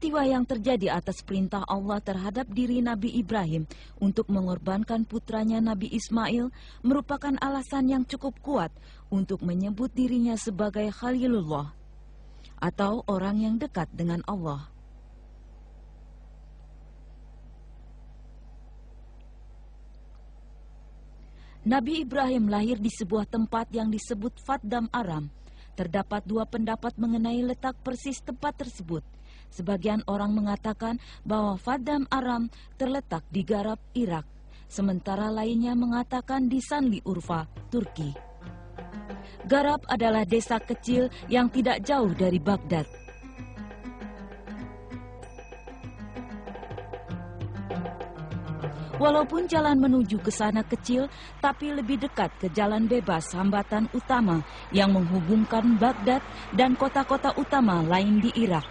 Peristiwa yang terjadi atas perintah Allah terhadap diri Nabi Ibrahim untuk mengorbankan putranya Nabi Ismail merupakan alasan yang cukup kuat untuk menyebut dirinya sebagai Khalilullah, atau orang yang dekat dengan Allah. Nabi Ibrahim lahir di sebuah tempat yang disebut Faddam Aram. Terdapat dua pendapat mengenai letak persis tempat tersebut. Sebagian orang mengatakan bahwa Faddam Aram terletak di Garab, Irak, sementara lainnya mengatakan di Sanli Urfa, Turki. Garab adalah desa kecil yang tidak jauh dari Baghdad. Walaupun jalan menuju ke sana kecil, tapi lebih dekat ke jalan bebas hambatan utama yang menghubungkan Baghdad dan kota-kota utama lain di Irak.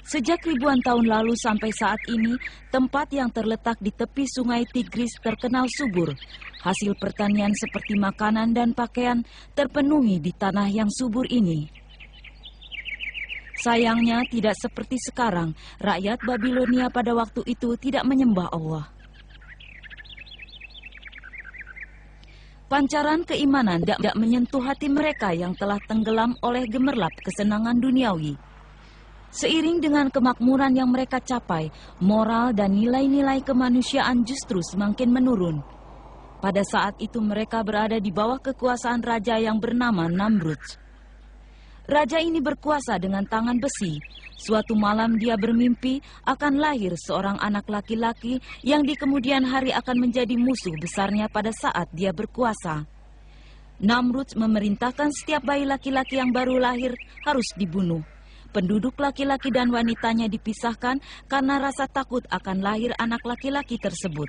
Sejak ribuan tahun lalu sampai saat ini, tempat yang terletak di tepi sungai Tigris terkenal subur. Hasil pertanian seperti makanan dan pakaian terpenuhi di tanah yang subur ini. Sayangnya tidak seperti sekarang, rakyat Babilonia pada waktu itu tidak menyembah Allah. Pancaran keimanan tidak menyentuh hati mereka yang telah tenggelam oleh gemerlap kesenangan duniawi. Seiring dengan kemakmuran yang mereka capai, moral dan nilai-nilai kemanusiaan justru semakin menurun. Pada saat itu mereka berada di bawah kekuasaan raja yang bernama Namrud. Raja ini berkuasa dengan tangan besi. Suatu malam dia bermimpi akan lahir seorang anak laki-laki yang di kemudian hari akan menjadi musuh besarnya pada saat dia berkuasa. Namrud memerintahkan setiap bayi laki-laki yang baru lahir harus dibunuh. Penduduk laki-laki dan wanitanya dipisahkan karena rasa takut akan lahir anak laki-laki tersebut.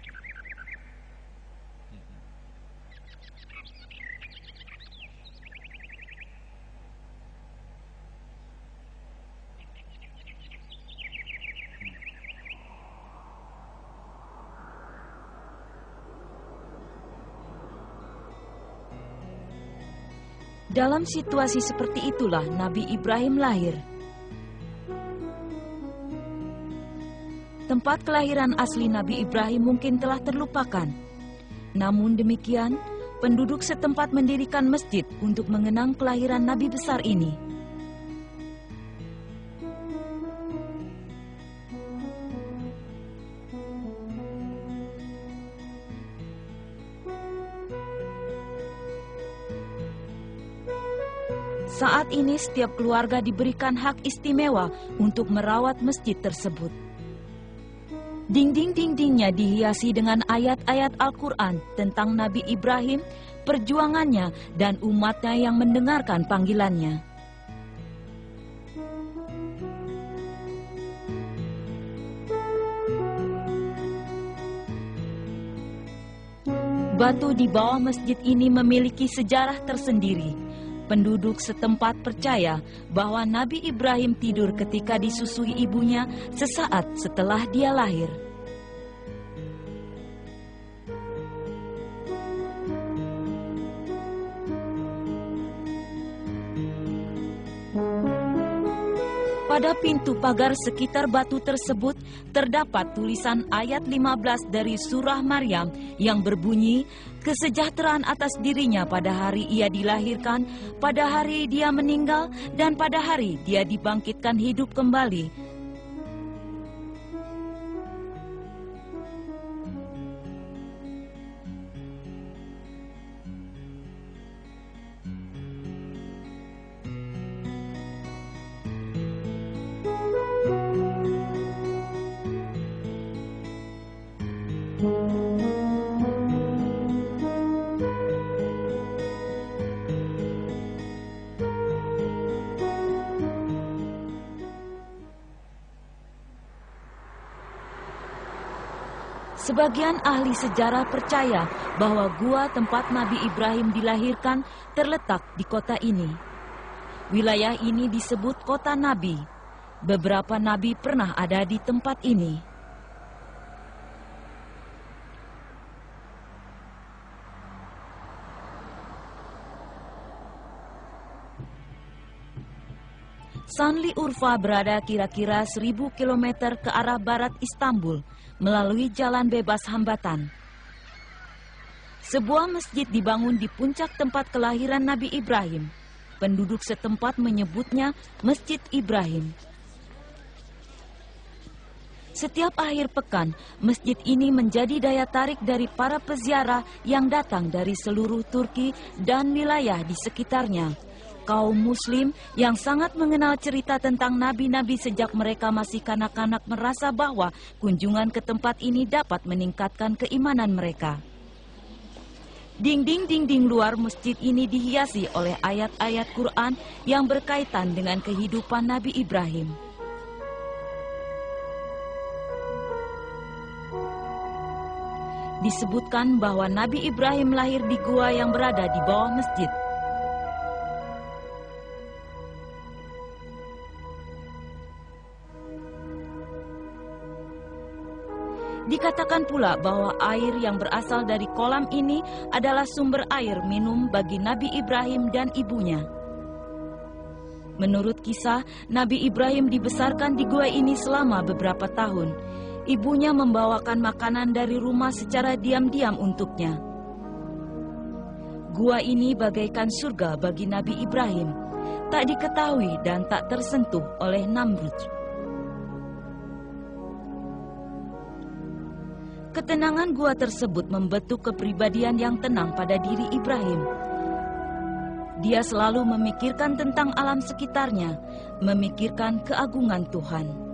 Dalam situasi seperti itulah Nabi Ibrahim lahir. Tempat kelahiran asli Nabi Ibrahim mungkin telah terlupakan. Namun demikian, penduduk setempat mendirikan masjid untuk mengenang kelahiran Nabi besar ini. Saat ini setiap keluarga diberikan hak istimewa untuk merawat masjid tersebut. Dinding-dindingnya dihiasi dengan ayat-ayat Al-Quran tentang Nabi Ibrahim, perjuangannya, dan umatnya yang mendengarkan panggilannya. Batu di bawah masjid ini memiliki sejarah tersendiri. Penduduk setempat percaya bahwa Nabi Ibrahim tidur ketika disusui ibunya sesaat setelah dia lahir. Pada pintu pagar sekitar batu tersebut terdapat tulisan ayat 15 dari surah Maryam yang berbunyi, kesejahteraan atas dirinya pada hari ia dilahirkan, pada hari dia meninggal, dan pada hari dia dibangkitkan hidup kembali. Sebagian ahli sejarah percaya bahwa gua tempat Nabi Ibrahim dilahirkan terletak di kota ini. Wilayah ini disebut kota Nabi. Beberapa nabi pernah ada di tempat ini. Sanli Urfa berada kira-kira 1000 km ke arah barat Istanbul melalui jalan bebas hambatan. Sebuah masjid dibangun di puncak tempat kelahiran Nabi Ibrahim. Penduduk setempat menyebutnya Masjid Ibrahim. Setiap akhir pekan, masjid ini menjadi daya tarik dari para peziarah yang datang dari seluruh Turki dan wilayah di sekitarnya. Kaum muslim yang sangat mengenal cerita tentang nabi-nabi sejak mereka masih kanak-kanak merasa bahwa kunjungan ke tempat ini dapat meningkatkan keimanan mereka. Dinding-dinding luar masjid ini dihiasi oleh ayat-ayat Quran yang berkaitan dengan kehidupan Nabi Ibrahim. Disebutkan bahwa Nabi Ibrahim lahir di gua yang berada di bawah masjid. Dikatakan pula bahwa air yang berasal dari kolam ini adalah sumber air minum bagi Nabi Ibrahim dan ibunya. Menurut kisah, Nabi Ibrahim dibesarkan di gua ini selama beberapa tahun. Ibunya membawakan makanan dari rumah secara diam-diam untuknya. Gua ini bagaikan surga bagi Nabi Ibrahim, tak diketahui dan tak tersentuh oleh Namrud. Ketenangan gua tersebut membentuk kepribadian yang tenang pada diri Ibrahim. Dia selalu memikirkan tentang alam sekitarnya, memikirkan keagungan Tuhan.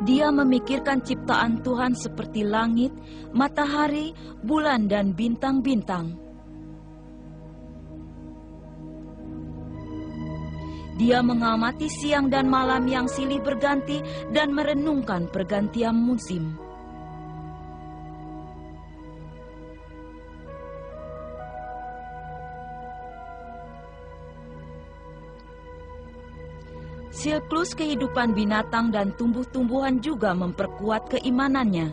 Dia memikirkan ciptaan Tuhan seperti langit, matahari, bulan, dan bintang-bintang. Dia mengamati siang dan malam yang silih berganti dan merenungkan pergantian musim. Siklus kehidupan binatang dan tumbuh-tumbuhan juga memperkuat keimanannya.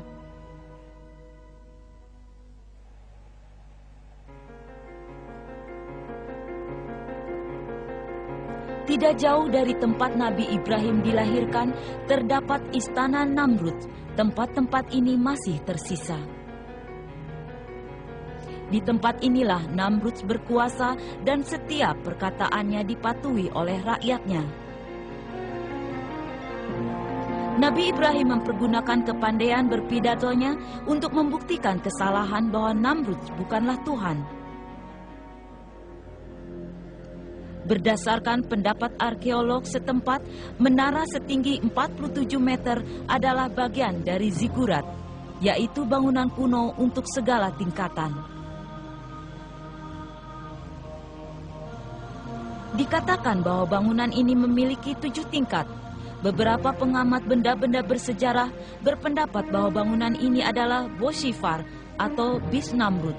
Tidak jauh dari tempat Nabi Ibrahim dilahirkan, terdapat istana Namrud. Tempat-tempat ini masih tersisa. Di tempat inilah Namrud berkuasa dan setiap perkataannya dipatuhi oleh rakyatnya. Nabi Ibrahim mempergunakan kepandaian berpidatonya untuk membuktikan kesalahan bahwa Namrud bukanlah Tuhan. Berdasarkan pendapat arkeolog setempat, menara setinggi 47 meter adalah bagian dari zigurat, yaitu bangunan kuno untuk segala tingkatan. Dikatakan bahwa bangunan ini memiliki 7 tingkat. Beberapa pengamat benda-benda bersejarah berpendapat bahwa bangunan ini adalah Boshifar atau Bis Namrud,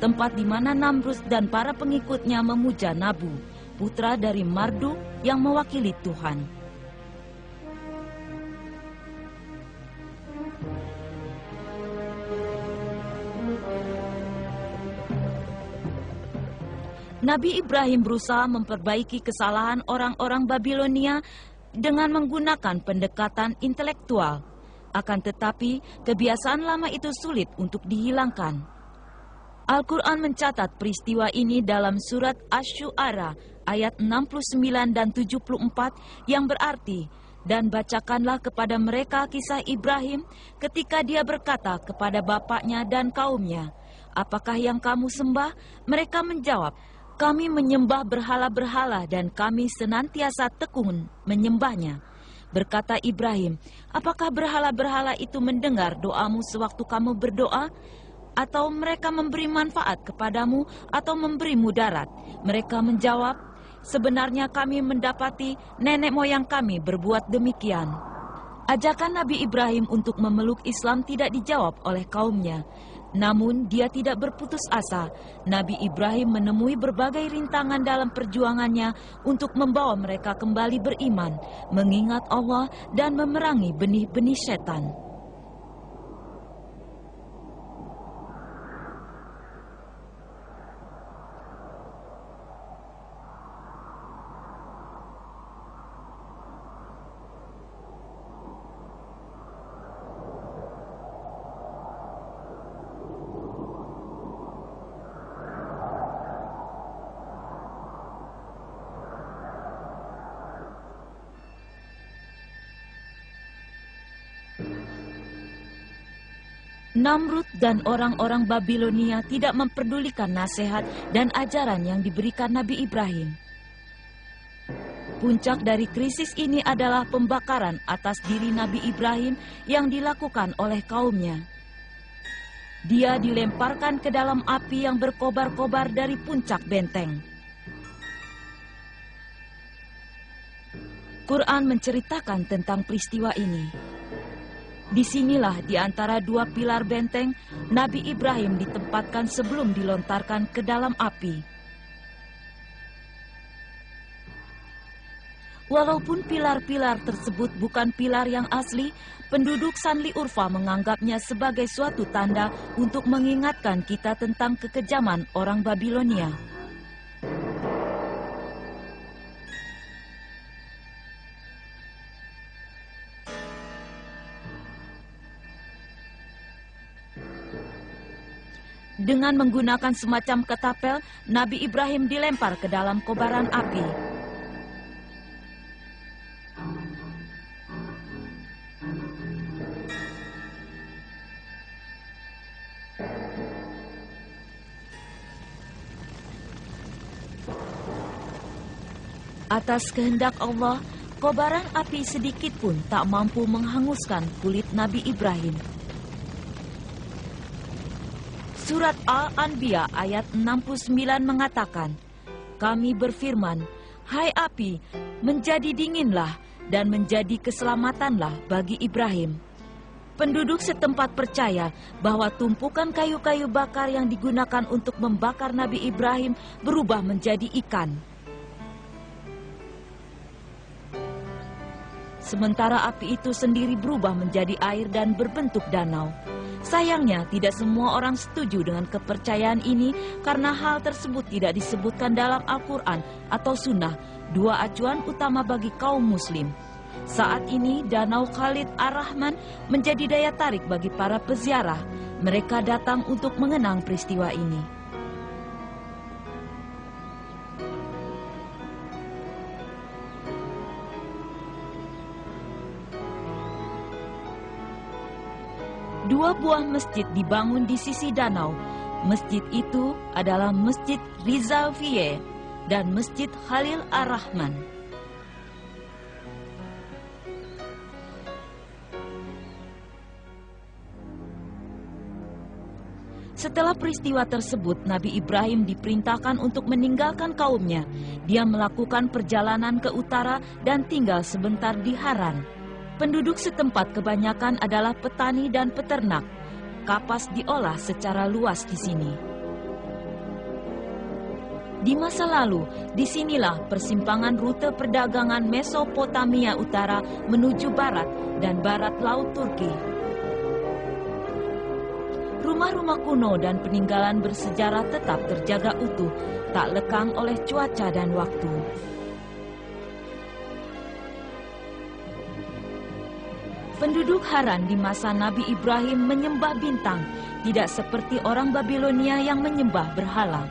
tempat di mana Namrud dan para pengikutnya memuja Nabu, putra dari Marduk yang mewakili Tuhan. Nabi Ibrahim berusaha memperbaiki kesalahan orang-orang Babilonia dengan menggunakan pendekatan intelektual. Akan tetapi, kebiasaan lama itu sulit untuk dihilangkan. Al-Quran mencatat peristiwa ini dalam surat Asy-Syu'ara ayat 69 dan 74 yang berarti, "Dan bacakanlah kepada mereka kisah Ibrahim ketika dia berkata kepada bapaknya dan kaumnya, 'Apakah yang kamu sembah?' Mereka menjawab, 'Kami menyembah berhala-berhala dan kami senantiasa tekun menyembahnya.' Berkata Ibrahim, 'Apakah berhala-berhala itu mendengar doamu sewaktu kamu berdoa? Atau mereka memberi manfaat kepadamu atau memberi mudarat?' Mereka menjawab, 'Sebenarnya kami mendapati nenek moyang kami berbuat demikian.' Ajakan Nabi Ibrahim untuk memeluk Islam tidak dijawab oleh kaumnya. Namun dia tidak berputus asa. Nabi Ibrahim menemui berbagai rintangan dalam perjuangannya untuk membawa mereka kembali beriman, mengingat Allah dan memerangi benih-benih setan. Namrud dan orang-orang Babilonia tidak memperdulikan nasihat dan ajaran yang diberikan Nabi Ibrahim. Puncak dari krisis ini adalah pembakaran atas diri Nabi Ibrahim yang dilakukan oleh kaumnya. Dia dilemparkan ke dalam api yang berkobar-kobar dari puncak benteng. Quran menceritakan tentang peristiwa ini. Disinilah di antara dua pilar benteng, Nabi Ibrahim ditempatkan sebelum dilontarkan ke dalam api. Walaupun pilar-pilar tersebut bukan pilar yang asli, penduduk Sanli Urfa menganggapnya sebagai suatu tanda untuk mengingatkan kita tentang kekejaman orang Babilonia. Dengan menggunakan semacam ketapel, Nabi Ibrahim dilempar ke dalam kobaran api. Atas kehendak Allah, kobaran api sedikit pun tak mampu menghanguskan kulit Nabi Ibrahim. Surat Al-Anbiya ayat 69 mengatakan, "Kami berfirman, hai api, menjadi dinginlah dan menjadi keselamatanlah bagi Ibrahim." Penduduk setempat percaya bahwa tumpukan kayu-kayu bakar yang digunakan untuk membakar Nabi Ibrahim berubah menjadi ikan. Sementara api itu sendiri berubah menjadi air dan berbentuk danau. Sayangnya, tidak semua orang setuju dengan kepercayaan ini karena hal tersebut tidak disebutkan dalam Al-Quran atau Sunnah, dua acuan utama bagi kaum Muslim. Saat ini, Danau Khalid Ar-Rahman menjadi daya tarik bagi para peziarah. Mereka datang untuk mengenang peristiwa ini. Dua buah masjid dibangun di sisi danau. Masjid itu adalah Masjid Rizalfiye dan Masjid Khalil Ar-Rahman. Setelah peristiwa tersebut, Nabi Ibrahim diperintahkan untuk meninggalkan kaumnya. Dia melakukan perjalanan ke utara dan tinggal sebentar di Haran. Penduduk setempat kebanyakan adalah petani dan peternak. Kapas diolah secara luas di sini. Di masa lalu, disinilah persimpangan rute perdagangan Mesopotamia Utara menuju barat dan barat Laut Turki. Rumah-rumah kuno dan peninggalan bersejarah tetap terjaga utuh, tak lekang oleh cuaca dan waktu. Penduduk Haran di masa Nabi Ibrahim menyembah bintang, tidak seperti orang Babilonia yang menyembah berhala.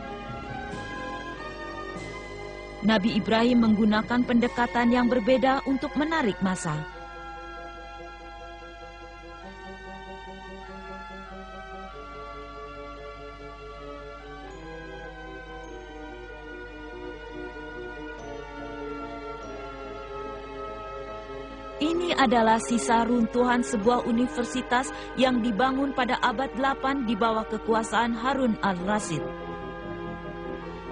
Nabi Ibrahim menggunakan pendekatan yang berbeda untuk menarik massa. Ini adalah sisa runtuhan sebuah universitas yang dibangun pada abad 8 di bawah kekuasaan Harun al-Rasyid.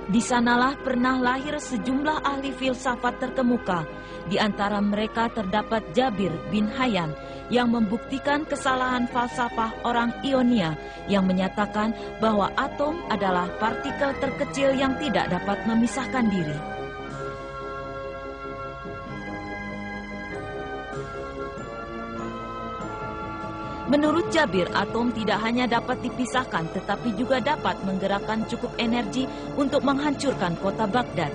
Di sanalah pernah lahir sejumlah ahli filsafat terkemuka. Di antara mereka terdapat Jabir bin Hayyan yang membuktikan kesalahan falsafah orang Ionia yang menyatakan bahwa atom adalah partikel terkecil yang tidak dapat memisahkan diri. Menurut Jabir, atom tidak hanya dapat dipisahkan, tetapi juga dapat menggerakkan cukup energi untuk menghancurkan kota Baghdad.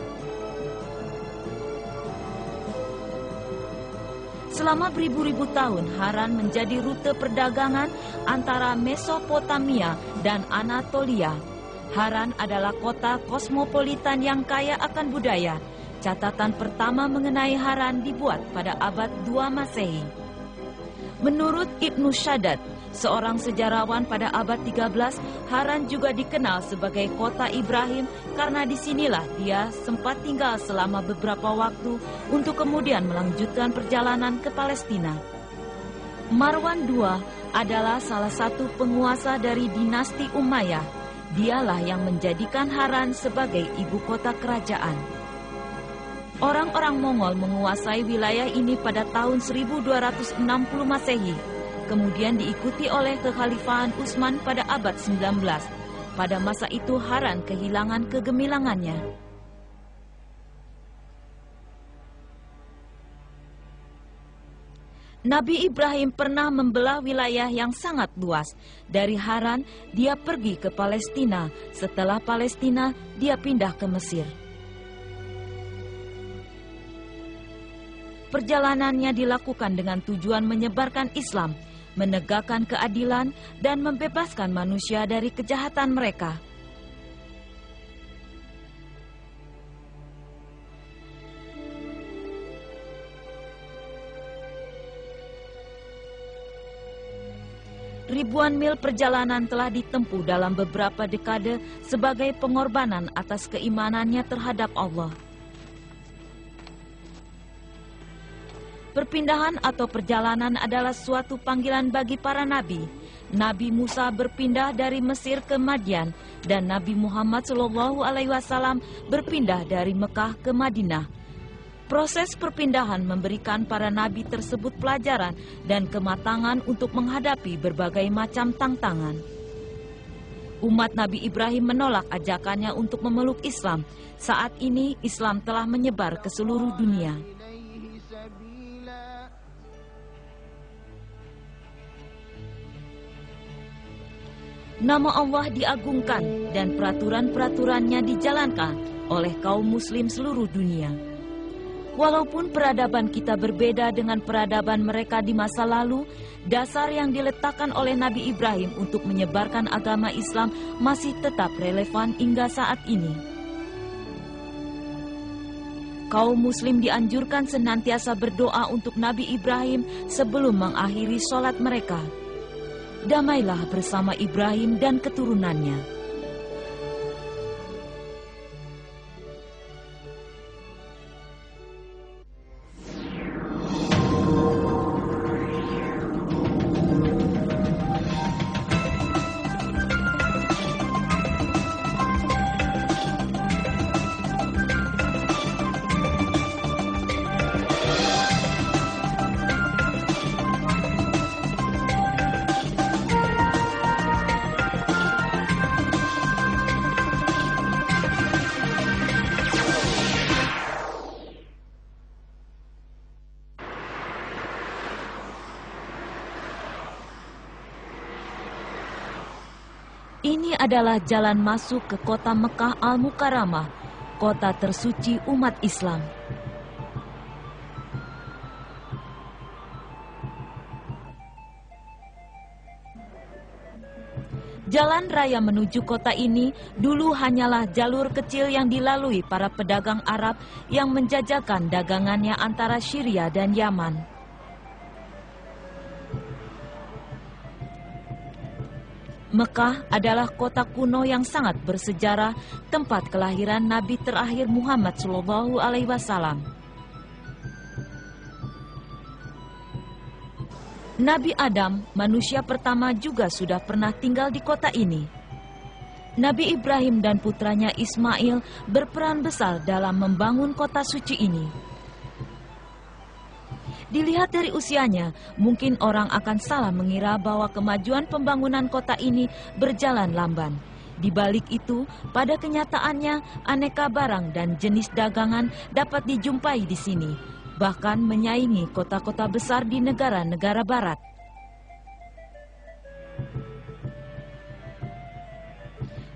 Selama beribu-ribu tahun, Haran menjadi rute perdagangan antara Mesopotamia dan Anatolia. Haran adalah kota kosmopolitan yang kaya akan budaya. Catatan pertama mengenai Haran dibuat pada abad 2 Masehi. Menurut Ibnu Shaddad, seorang sejarawan pada abad 13, Haran juga dikenal sebagai kota Ibrahim karena disinilah dia sempat tinggal selama beberapa waktu untuk kemudian melanjutkan perjalanan ke Palestina. Marwan II adalah salah satu penguasa dari dinasti Umayyah. Dialah yang menjadikan Haran sebagai ibu kota kerajaan. Orang-orang Mongol menguasai wilayah ini pada tahun 1260 Masehi, kemudian diikuti oleh kekhalifahan Utsman pada abad 19. Pada masa itu Haran kehilangan kegemilangannya. Nabi Ibrahim pernah membelah wilayah yang sangat luas. Dari Haran, dia pergi ke Palestina. Setelah Palestina, dia pindah ke Mesir. Perjalanannya dilakukan dengan tujuan menyebarkan Islam, menegakkan keadilan, dan membebaskan manusia dari kejahatan mereka. Ribuan mil perjalanan telah ditempuh dalam beberapa dekade sebagai pengorbanan atas keimanannya terhadap Allah. Perpindahan atau perjalanan adalah suatu panggilan bagi para nabi. Nabi Musa berpindah dari Mesir ke Madian dan Nabi Muhammad SAW berpindah dari Mekah ke Madinah. Proses perpindahan memberikan para nabi tersebut pelajaran dan kematangan untuk menghadapi berbagai macam tantangan. Umat Nabi Ibrahim menolak ajakannya untuk memeluk Islam. Saat ini Islam telah menyebar ke seluruh dunia. Nama Allah diagungkan dan peraturan-peraturannya dijalankan oleh kaum muslim seluruh dunia. Walaupun peradaban kita berbeda dengan peradaban mereka di masa lalu, dasar yang diletakkan oleh Nabi Ibrahim untuk menyebarkan agama Islam masih tetap relevan hingga saat ini. Kaum muslim dianjurkan senantiasa berdoa untuk Nabi Ibrahim sebelum mengakhiri sholat mereka. Damailah bersama Ibrahim dan keturunannya. Ini adalah jalan masuk ke kota Mekah Al-Mukarramah, kota tersuci umat Islam. Jalan raya menuju kota ini dulu hanyalah jalur kecil yang dilalui para pedagang Arab yang menjajakan dagangannya antara Syria dan Yaman. Mekah adalah kota kuno yang sangat bersejarah, tempat kelahiran Nabi terakhir Muhammad SAW. Nabi Adam, manusia pertama juga sudah pernah tinggal di kota ini. Nabi Ibrahim dan putranya Ismail berperan besar dalam membangun kota suci ini. Dilihat dari usianya, mungkin orang akan salah mengira bahwa kemajuan pembangunan kota ini berjalan lamban. Di balik itu, pada kenyataannya, aneka barang dan jenis dagangan dapat dijumpai di sini, bahkan menyaingi kota-kota besar di negara-negara barat.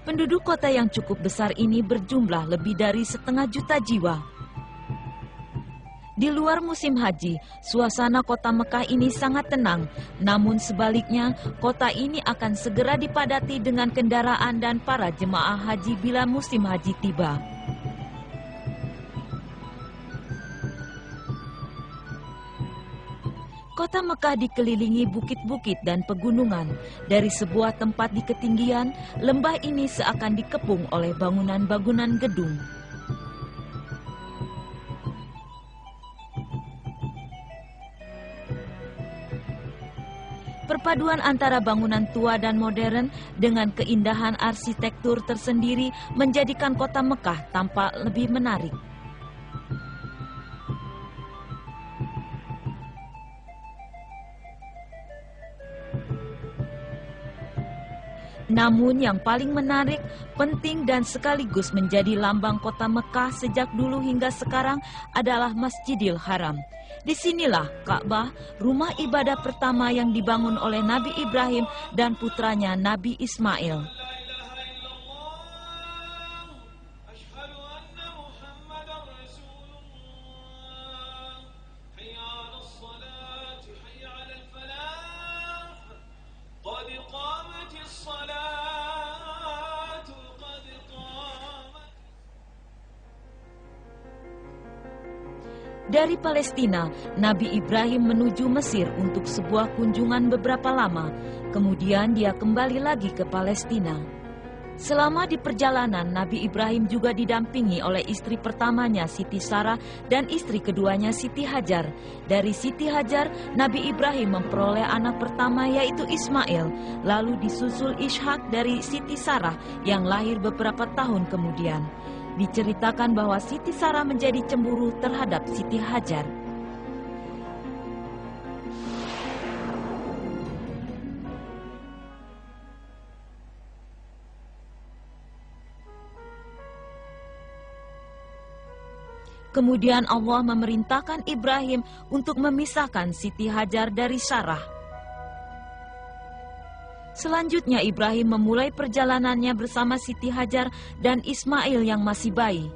Penduduk kota yang cukup besar ini berjumlah lebih dari 1,5 juta jiwa. Di luar musim haji, suasana kota Mekah ini sangat tenang. Namun sebaliknya, kota ini akan segera dipadati dengan kendaraan dan para jemaah haji bila musim haji tiba. Kota Mekah dikelilingi bukit-bukit dan pegunungan. Dari sebuah tempat di ketinggian, lembah ini seakan dikepung oleh bangunan-bangunan gedung. Perpaduan antara bangunan tua dan modern dengan keindahan arsitektur tersendiri menjadikan kota Mekah tampak lebih menarik. Namun yang paling menarik, penting dan sekaligus menjadi lambang kota Mekah sejak dulu hingga sekarang adalah Masjidil Haram. Disinilah Ka'bah, rumah ibadah pertama yang dibangun oleh Nabi Ibrahim dan putranya Nabi Ismail. Dari Palestina, Nabi Ibrahim menuju Mesir untuk sebuah kunjungan beberapa lama. Kemudian dia kembali lagi ke Palestina. Selama di perjalanan, Nabi Ibrahim juga didampingi oleh istri pertamanya Siti Sarah dan istri keduanya Siti Hajar. Dari Siti Hajar, Nabi Ibrahim memperoleh anak pertama yaitu Ismail, lalu disusul Ishak dari Siti Sarah yang lahir beberapa tahun kemudian. Diceritakan bahwa Siti Sarah menjadi cemburu terhadap Siti Hajar. Kemudian Allah memerintahkan Ibrahim untuk memisahkan Siti Hajar dari Sarah. Selanjutnya Ibrahim memulai perjalanannya bersama Siti Hajar dan Ismail yang masih bayi.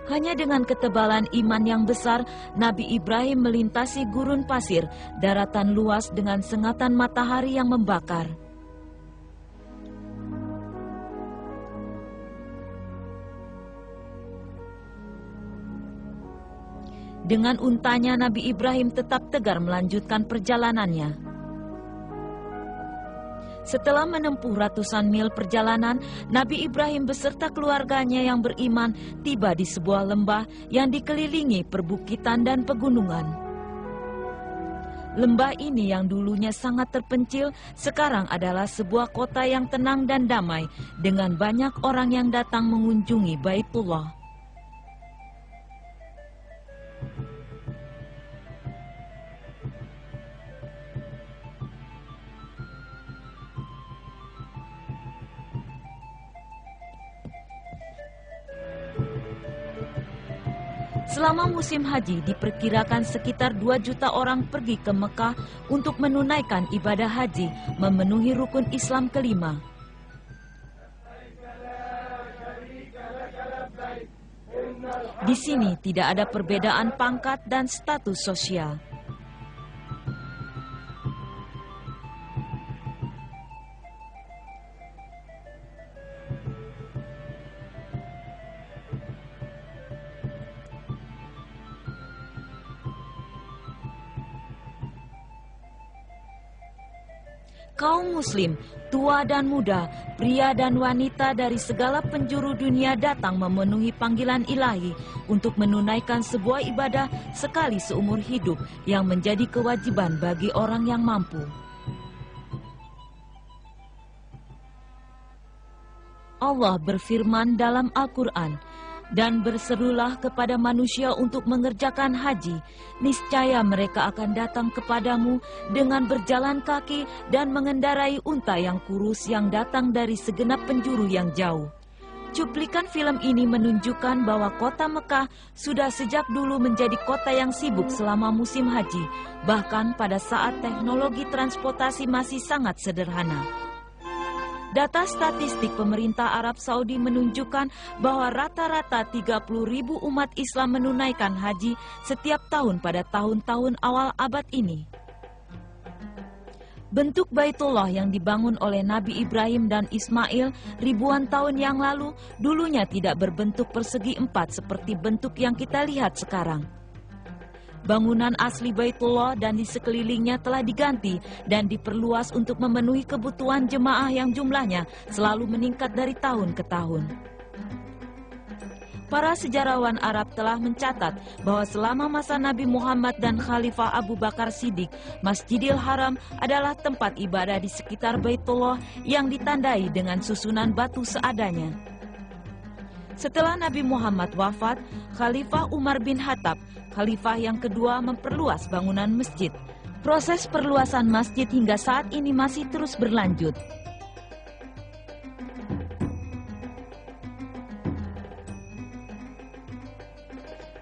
Hanya dengan ketebalan iman yang besar, Nabi Ibrahim melintasi gurun pasir, daratan luas dengan sengatan matahari yang membakar. Dengan untanya, Nabi Ibrahim tetap tegar melanjutkan perjalanannya. Setelah menempuh ratusan mil perjalanan, Nabi Ibrahim beserta keluarganya yang beriman tiba di sebuah lembah yang dikelilingi perbukitan dan pegunungan. Lembah ini yang dulunya sangat terpencil, sekarang adalah sebuah kota yang tenang dan damai, dengan banyak orang yang datang mengunjungi Baitullah. Selama musim haji, diperkirakan sekitar 2 juta orang pergi ke Mekah untuk menunaikan ibadah haji, memenuhi rukun Islam kelima. Di sini tidak ada perbedaan pangkat dan status sosial. Kaum muslim, tua dan muda, pria dan wanita dari segala penjuru dunia datang memenuhi panggilan ilahi untuk menunaikan sebuah ibadah sekali seumur hidup yang menjadi kewajiban bagi orang yang mampu. Allah berfirman dalam Al-Quran, "Dan berserulah kepada manusia untuk mengerjakan haji, niscaya mereka akan datang kepadamu dengan berjalan kaki dan mengendarai unta yang kurus yang datang dari segenap penjuru yang jauh." Cuplikan film ini menunjukkan bahwa kota Mekah sudah sejak dulu menjadi kota yang sibuk selama musim haji, bahkan pada saat teknologi transportasi masih sangat sederhana. Data statistik pemerintah Arab Saudi menunjukkan bahwa rata-rata 30.000 umat Islam menunaikan haji setiap tahun pada tahun-tahun awal abad ini. Bentuk Baitullah yang dibangun oleh Nabi Ibrahim dan Ismail ribuan tahun yang lalu dulunya tidak berbentuk persegi empat seperti bentuk yang kita lihat sekarang. Bangunan asli Baitullah dan di sekelilingnya telah diganti dan diperluas untuk memenuhi kebutuhan jemaah yang jumlahnya selalu meningkat dari tahun ke tahun. Para sejarawan Arab telah mencatat bahwa selama masa Nabi Muhammad dan Khalifah Abu Bakar Siddiq, Masjidil Haram adalah tempat ibadah di sekitar Baitullah yang ditandai dengan susunan batu seadanya. Setelah Nabi Muhammad wafat, Khalifah Umar bin Khattab, khalifah yang kedua, memperluas bangunan masjid. Proses perluasan masjid hingga saat ini masih terus berlanjut.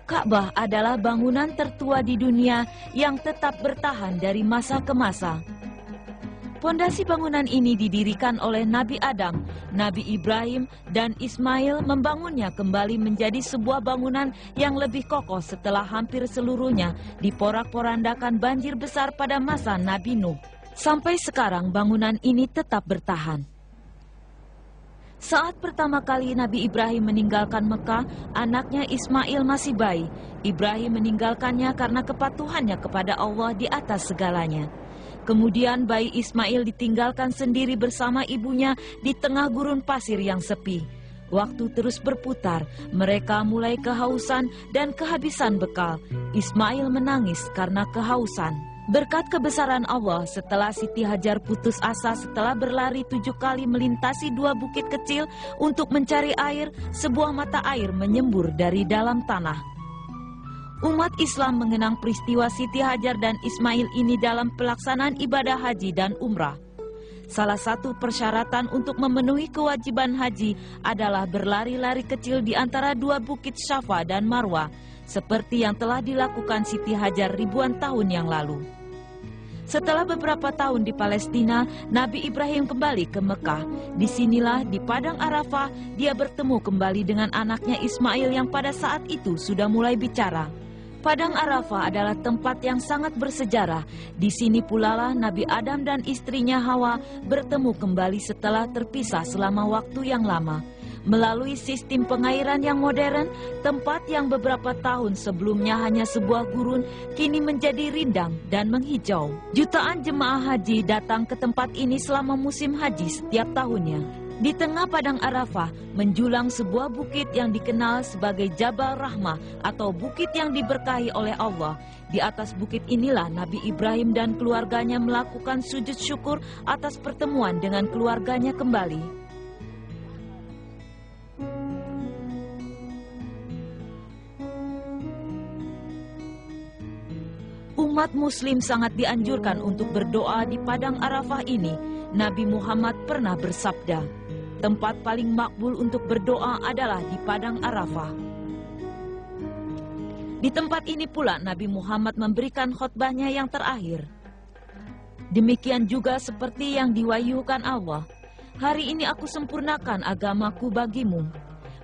Ka'bah adalah bangunan tertua di dunia yang tetap bertahan dari masa ke masa. Pondasi bangunan ini didirikan oleh Nabi Adam, Nabi Ibrahim, dan Ismail membangunnya kembali menjadi sebuah bangunan yang lebih kokoh setelah hampir seluruhnya diporak-porandakan banjir besar pada masa Nabi Nuh. Sampai sekarang bangunan ini tetap bertahan. Saat pertama kali Nabi Ibrahim meninggalkan Mekah, anaknya Ismail masih bayi. Ibrahim meninggalkannya karena kepatuhannya kepada Allah di atas segalanya. Kemudian bayi Ismail ditinggalkan sendiri bersama ibunya di tengah gurun pasir yang sepi. Waktu terus berputar, mereka mulai kehausan dan kehabisan bekal. Ismail menangis karena kehausan. Berkat kebesaran Allah, setelah Siti Hajar putus asa setelah berlari 7 kali melintasi 2 bukit kecil untuk mencari air, sebuah mata air menyembur dari dalam tanah. Umat Islam mengenang peristiwa Siti Hajar dan Ismail ini dalam pelaksanaan ibadah haji dan umrah. Salah satu persyaratan untuk memenuhi kewajiban haji adalah berlari-lari kecil di antara 2 bukit Syafa dan Marwah, seperti yang telah dilakukan Siti Hajar ribuan tahun yang lalu. Setelah beberapa tahun di Palestina, Nabi Ibrahim kembali ke Mekah. Disinilah di Padang Arafah dia bertemu kembali dengan anaknya Ismail yang pada saat itu sudah mulai bicara. Padang Arafah adalah tempat yang sangat bersejarah. Di sini pula lah Nabi Adam dan istrinya Hawa bertemu kembali setelah terpisah selama waktu yang lama. Melalui sistem pengairan yang modern, tempat yang beberapa tahun sebelumnya hanya sebuah gurun, kini menjadi rindang dan menghijau. Jutaan jemaah haji datang ke tempat ini selama musim haji setiap tahunnya. Di tengah Padang Arafah, menjulang sebuah bukit yang dikenal sebagai Jabal Rahmah atau bukit yang diberkahi oleh Allah. Di atas bukit inilah Nabi Ibrahim dan keluarganya melakukan sujud syukur atas pertemuan dengan keluarganya kembali. Umat muslim sangat dianjurkan untuk berdoa di Padang Arafah ini. Nabi Muhammad pernah bersabda, tempat paling makbul untuk berdoa adalah di Padang Arafah. Di tempat ini pula Nabi Muhammad memberikan khutbahnya yang terakhir. Demikian juga seperti yang diwahyukan Allah. Hari ini aku sempurnakan agamaku bagimu,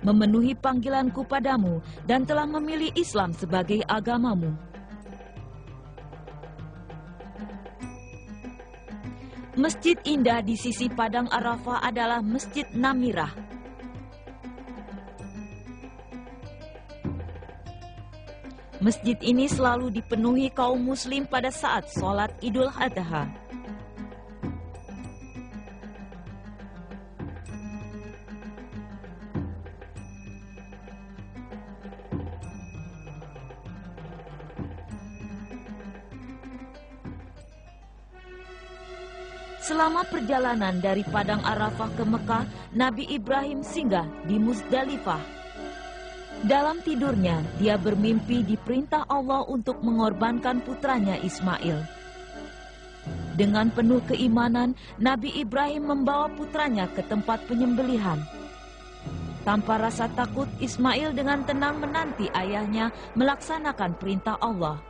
memenuhi panggilanku padamu, dan telah memilih Islam sebagai agamamu. Masjid indah di sisi Padang Arafah adalah Masjid Namirah. Masjid ini selalu dipenuhi kaum muslim pada saat sholat Idul Adha. Selama perjalanan dari Padang Arafah ke Mekah, Nabi Ibrahim singgah di Muzdalifah. Dalam tidurnya, dia bermimpi diperintah Allah untuk mengorbankan putranya Ismail. Dengan penuh keimanan, Nabi Ibrahim membawa putranya ke tempat penyembelihan. Tanpa rasa takut, Ismail dengan tenang menanti ayahnya melaksanakan perintah Allah.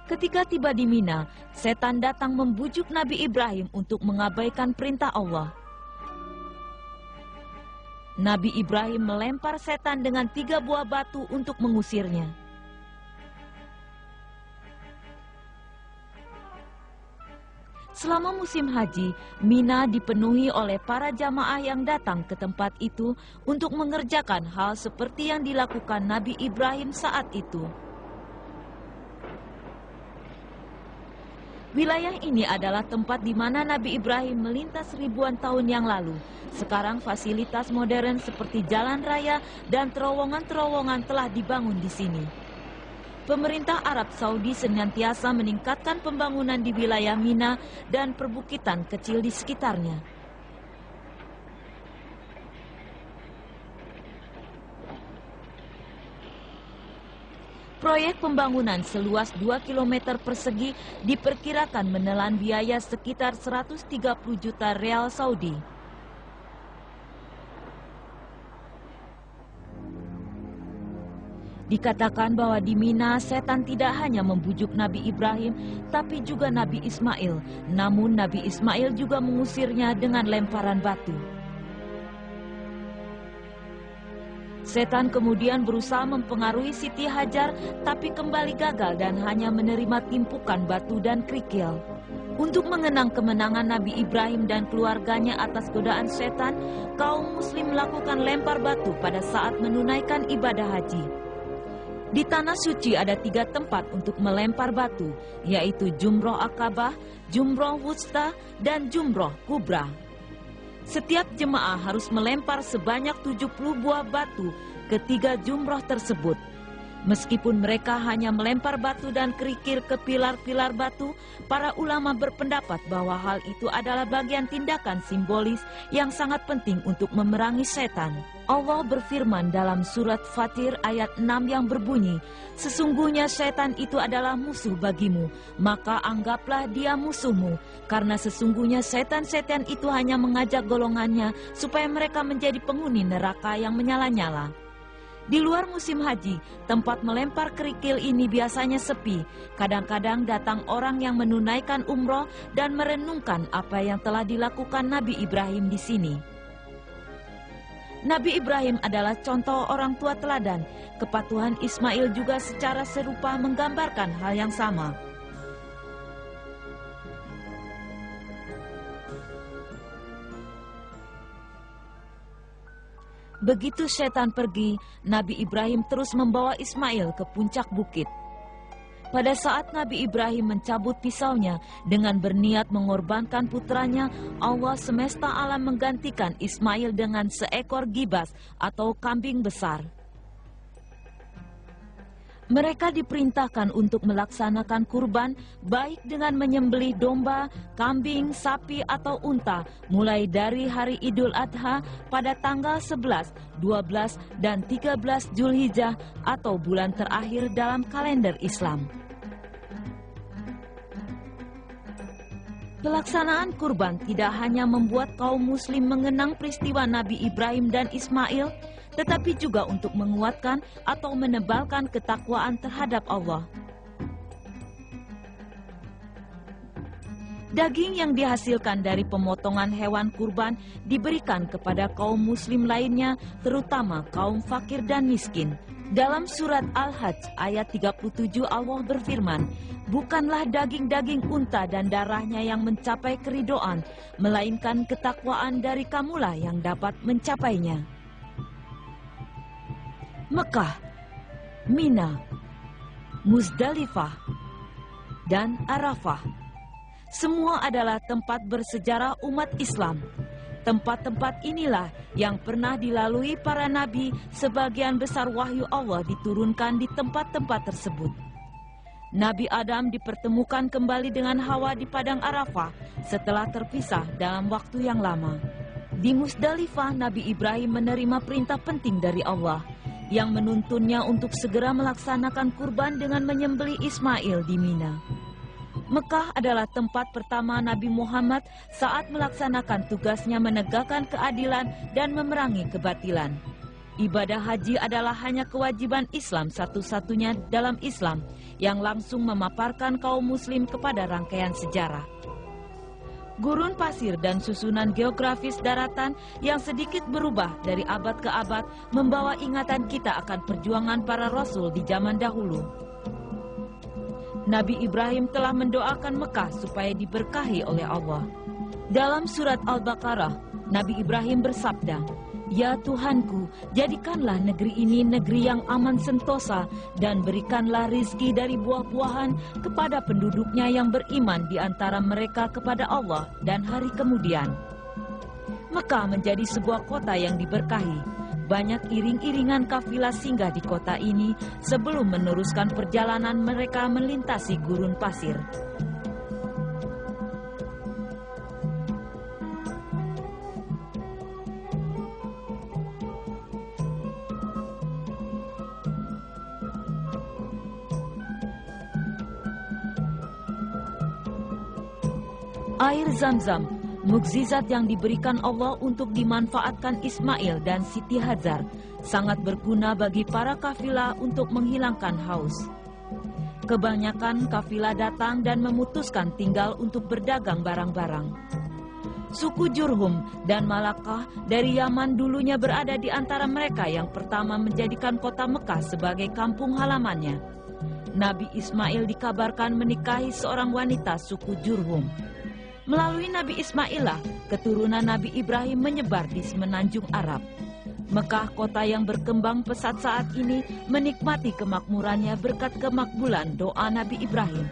Ketika tiba di Mina, setan datang membujuk Nabi Ibrahim untuk mengabaikan perintah Allah. Nabi Ibrahim melempar setan dengan 3 buah batu untuk mengusirnya. Selama musim haji, Mina dipenuhi oleh para jamaah yang datang ke tempat itu untuk mengerjakan hal seperti yang dilakukan Nabi Ibrahim saat itu. Wilayah ini adalah tempat di mana Nabi Ibrahim melintas ribuan tahun yang lalu. Sekarang fasilitas modern seperti jalan raya dan terowongan-terowongan telah dibangun di sini. Pemerintah Arab Saudi senantiasa meningkatkan pembangunan di wilayah Mina dan perbukitan kecil di sekitarnya. Proyek pembangunan seluas 2 km persegi diperkirakan menelan biaya sekitar 130 juta real Saudi. Dikatakan bahwa di Mina setan tidak hanya membujuk Nabi Ibrahim, tapi juga Nabi Ismail. Namun Nabi Ismail juga mengusirnya dengan lemparan batu. Setan kemudian berusaha mempengaruhi Siti Hajar, tapi kembali gagal dan hanya menerima timpukan batu dan kerikil. Untuk mengenang kemenangan Nabi Ibrahim dan keluarganya atas godaan setan, kaum muslim melakukan lempar batu pada saat menunaikan ibadah haji. Di Tanah Suci ada 3 tempat untuk melempar batu, yaitu Jumroh Akabah, Jumroh Wusta, dan Jumroh Kubra. Setiap jemaah harus melempar sebanyak 70 buah batu ke 3 jumroh tersebut. Meskipun mereka hanya melempar batu dan kerikil ke pilar-pilar batu, para ulama berpendapat bahwa hal itu adalah bagian tindakan simbolis yang sangat penting untuk memerangi setan. Allah berfirman dalam surat Fatir ayat 6 yang berbunyi, "Sesungguhnya setan itu adalah musuh bagimu, maka anggaplah dia musuhmu, karena sesungguhnya setan-setan itu hanya mengajak golongannya supaya mereka menjadi penghuni neraka yang menyala-nyala." Di luar musim haji, tempat melempar kerikil ini biasanya sepi. Kadang-kadang datang orang yang menunaikan umroh dan merenungkan apa yang telah dilakukan Nabi Ibrahim di sini. Nabi Ibrahim adalah contoh orang tua teladan. Kepatuhan Ismail juga secara serupa menggambarkan hal yang sama. Begitu setan pergi, Nabi Ibrahim terus membawa Ismail ke puncak bukit. Pada saat Nabi Ibrahim mencabut pisaunya dengan berniat mengorbankan putranya, Allah semesta alam menggantikan Ismail dengan seekor gibas atau kambing besar. Mereka diperintahkan untuk melaksanakan kurban baik dengan menyembelih domba, kambing, sapi atau unta mulai dari hari Idul Adha pada tanggal 11, 12, dan 13 Zulhijjah atau bulan terakhir dalam kalender Islam. Pelaksanaan kurban tidak hanya membuat kaum muslim mengenang peristiwa Nabi Ibrahim dan Ismail, tetapi juga untuk menguatkan atau menebalkan ketakwaan terhadap Allah. Daging yang dihasilkan dari pemotongan hewan kurban diberikan kepada kaum muslim lainnya, terutama kaum fakir dan miskin. Dalam surat Al-Hajj ayat 37 Allah berfirman, "Bukanlah daging-daging unta dan darahnya yang mencapai keridoan, melainkan ketakwaan dari kamulah yang dapat mencapainya." Mekah, Mina, Muzdalifah, dan Arafah. Semua adalah tempat bersejarah umat Islam. Tempat-tempat inilah yang pernah dilalui para nabi, sebagian besar wahyu Allah diturunkan di tempat-tempat tersebut. Nabi Adam dipertemukan kembali dengan Hawa di Padang Arafah setelah terpisah dalam waktu yang lama. Di Musdalifah, Nabi Ibrahim menerima perintah penting dari Allah yang menuntunnya untuk segera melaksanakan kurban dengan menyembelih Ismail di Mina. Mekah adalah tempat pertama Nabi Muhammad saat melaksanakan tugasnya menegakkan keadilan dan memerangi kebatilan. Ibadah haji adalah hanya kewajiban Islam satu-satunya dalam Islam yang langsung memaparkan kaum muslim kepada rangkaian sejarah. Gurun pasir dan susunan geografis daratan yang sedikit berubah dari abad ke abad membawa ingatan kita akan perjuangan para rasul di zaman dahulu. Nabi Ibrahim telah mendoakan Mekah supaya diberkahi oleh Allah. Dalam surat Al-Baqarah, Nabi Ibrahim bersabda, "Ya Tuhanku, jadikanlah negeri ini negeri yang aman sentosa dan berikanlah rizki dari buah-buahan kepada penduduknya yang beriman di antara mereka kepada Allah dan hari kemudian." Mekah menjadi sebuah kota yang diberkahi. Banyak iring-iringan kafilah singgah di kota ini sebelum meneruskan perjalanan mereka melintasi gurun pasir. Air Zam-Zam, mukjizat yang diberikan Allah untuk dimanfaatkan Ismail dan Siti Hajar, sangat berguna bagi para kafilah untuk menghilangkan haus. Kebanyakan kafilah datang dan memutuskan tinggal untuk berdagang barang-barang. Suku Jurhum dan Malakah dari Yaman dulunya berada di antara mereka yang pertama menjadikan kota Mekah sebagai kampung halamannya. Nabi Ismail dikabarkan menikahi seorang wanita suku Jurhum. Melalui Nabi Ismailah, keturunan Nabi Ibrahim menyebar di semenanjung Arab. Mekah, kota yang berkembang pesat saat ini, menikmati kemakmurannya berkat kemakbulan doa Nabi Ibrahim.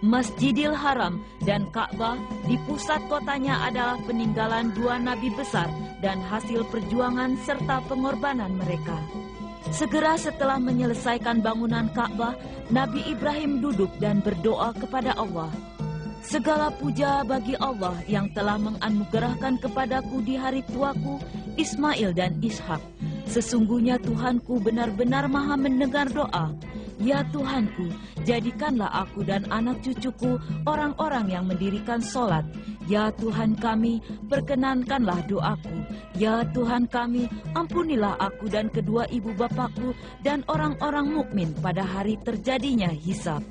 Masjidil Haram dan Ka'bah di pusat kotanya adalah peninggalan dua nabi besar dan hasil perjuangan serta pengorbanan mereka. Segera setelah menyelesaikan bangunan Ka'bah, Nabi Ibrahim duduk dan berdoa kepada Allah. "Segala puja bagi Allah yang telah menganugerahkan kepadaku di hari tuaku, Ismail dan Ishak. Sesungguhnya Tuhanku benar-benar maha mendengar doa. Ya Tuhanku, jadikanlah aku dan anak cucuku orang-orang yang mendirikan sholat. Ya Tuhan kami, perkenankanlah doaku. Ya Tuhan kami, ampunilah aku dan kedua ibu bapakku dan orang-orang mukmin pada hari terjadinya hisab."